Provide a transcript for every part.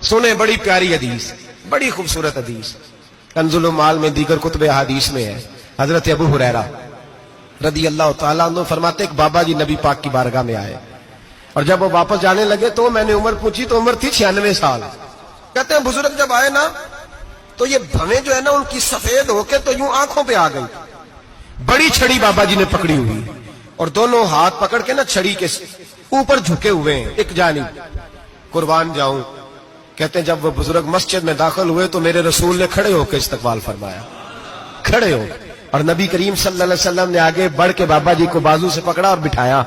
سنیں بڑی پیاری حدیث، بڑی خوبصورت حدیث، کنزُ المال میں دیگر کتب احادیث میں ہے۔ حضرت ابو ہریرہ رضی اللہ تعالیٰ عنہ فرماتے ایک بابا جی نبی پاک کی بارگاہ میں آئے، اور جب وہ واپس جانے لگے تو میں نے عمر پوچھی تو عمر تھی 96 سال۔ کہتے ہیں بزرگ جب آئے نا تو یہ بھویں جو ہے نا ان کی سفید ہو کے تو یوں آنکھوں پہ آ گئی، بڑی چھڑی بابا جی نے پکڑی ہوئی اور دونوں ہاتھ پکڑ کے نا چھڑی کے اوپر جھکے ہوئے ہیں ایک جانب، قربان جاؤں۔ کہتے ہیں جب وہ بزرگ مسجد میں داخل ہوئے تو میرے رسول نے کھڑے ہو کے استقبال فرمایا، کھڑے ہو، اور نبی کریم صلی اللہ علیہ وسلم نے آگے بڑھ کے بابا جی کو بازو سے پکڑا اور بٹھایا۔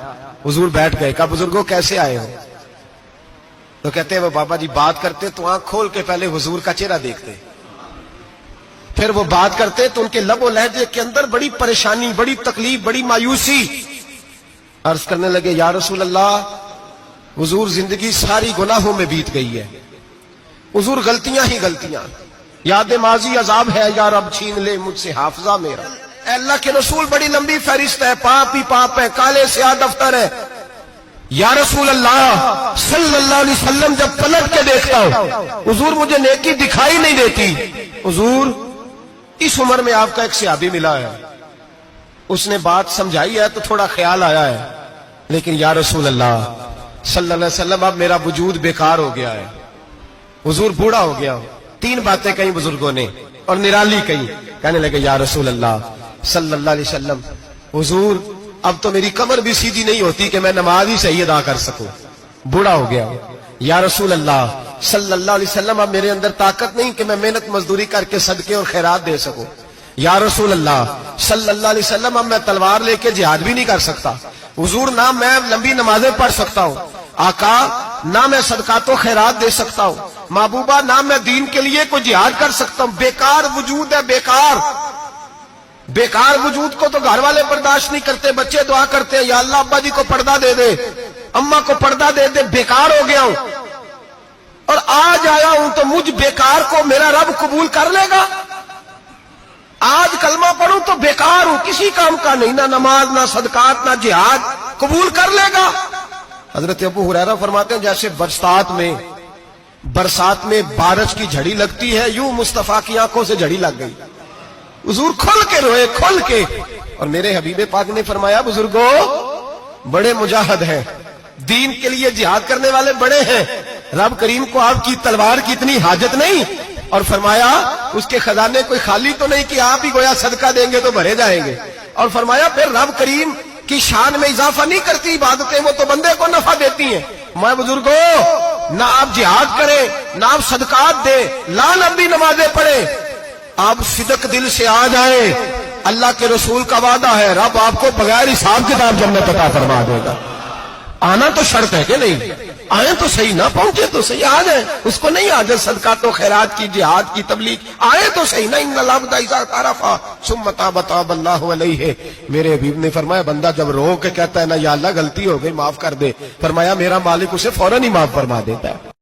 حضور بیٹھ گئے، کہا بزرگوں کیسے آئے ہو؟ تو کہتے ہیں وہ بابا جی بات کرتے تو آنکھ کھول کے پہلے حضور کا چہرہ دیکھتے، پھر وہ بات کرتے تو ان کے لب و لہجے کے اندر بڑی پریشانی، بڑی تکلیف، بڑی مایوسی۔ عرض کرنے لگے یا رسول اللہ، حضور زندگی ساری گناہوں میں بیت گئی ہے، حضور غلطیاں ہی غلطیاں، یاد ماضی عذاب ہے، یا رب چھین لے مجھ سے حافظہ میرا۔ اے اللہ کے رسول بڑی لمبی فہرست ہے، پاپ ہی پاپ ہے، کالے سیاہ دفتر ہے۔ یا رسول اللہ صلی اللہ علیہ وسلم جب پلٹ کے دیکھتا ہوں حضور مجھے نیکی دکھائی نہیں دیتی۔ حضور اس عمر میں آپ کا ایک صحابی ملا ہے، اس نے بات سمجھائی ہے تو تھوڑا خیال آیا ہے، لیکن یا رسول اللہ صلی اللہ علیہ وسلم اب میرا وجود بیکار ہو گیا ہے، حضور بوڑھا ہو گیا ہوں۔ تین باتیں کہیں بزرگوں نے اور نرالی کہیں، کہنے لگے یا رسول اللہ صلی اللہ علیہ وسلم، حضور اب تو میری کمر بھی سیدھی نہیں ہوتی کہ میں نماز ہی صحیح ادا کر سکوں، بوڑھا ہو گیا ہوں۔ یا رسول اللہ صلی اللہ علیہ وسلم اب میرے اندر طاقت نہیں کہ میں محنت مزدوری کر کے صدقے اور خیرات دے سکوں۔ یا رسول اللہ صلی اللہ علیہ وسلم اب میں تلوار لے کے جہاد بھی نہیں کر سکتا، حضور نہ میں لمبی نمازیں پڑھ سکتا ہوں، آقا نہ میں صدقات و خیرات دے سکتا ہوں، محبوبہ نہ میں دین کے لیے کوئی جہاد کر سکتا ہوں، بیکار وجود ہے، بیکار۔ بیکار وجود کو تو گھر والے برداشت نہیں کرتے، بچے دعا کرتے ہیں یا اللہ ابا جی کو پردہ دے دے، اماں کو پردہ دے دے، بیکار ہو گیا ہوں، اور آج آیا ہوں تو مجھ بیکار کو میرا رب قبول کر لے گا؟ آج کلمہ پڑھوں تو بیکار ہوں، کسی کام کا نہیں، نہ نماز نہ صدقات نہ جہاد، قبول کر لے گا؟ حضرت ابو ہریرہ فرماتے ہیں جیسے برسات میں بارش کی جھڑی لگتی ہے، یوں مصطفیٰ کی آنکھوں سے جھڑی لگ گئی، حضور کھل کے روئے، کھل کے۔ اور میرے حبیب پاک نے فرمایا بزرگوں بڑے مجاہد ہیں، دین کے لیے جہاد کرنے والے بڑے ہیں، رب کریم کو آپ کی تلوار کی اتنی حاجت نہیں، اور فرمایا اس کے خزانے کوئی خالی تو نہیں کہ آپ ہی گویا صدقہ دیں گے تو بھرے جائیں گے، اور فرمایا پھر رب کریم کی شان میں اضافہ نہیں کرتی عبادتیں، وہ تو بندے کو نفع دیتی ہیں۔ میں بزرگوں نہ آپ جہاد کریں نہ آپ صدقات دیں، لا لمبی نمازیں پڑھیں، آپ صدق دل سے آ جائیں، اللہ کے رسول کا وعدہ ہے رب آپ کو بغیر حساب کتاب جنت عطا فرما دے گا۔ آنا تو شرط ہے کہ نہیں؟ آئیں تو صحیح، نہ پہنچے تو صحیح، آ جائیں، اس کو نہیں آجت صدقات و خیرات کی، جہاد کی، تبلیغ، آئے تو صحیح نا۔ ان العبد اذا تعرف ثم تاب تاب اللہ علیہ، میرے حبیب نے فرمایا بندہ جب رو کے کہتا ہے نا یا اللہ غلطی ہو گئی معاف کر دے، فرمایا میرا مالک اسے فوراً ہی معاف فرما دیتا ہے۔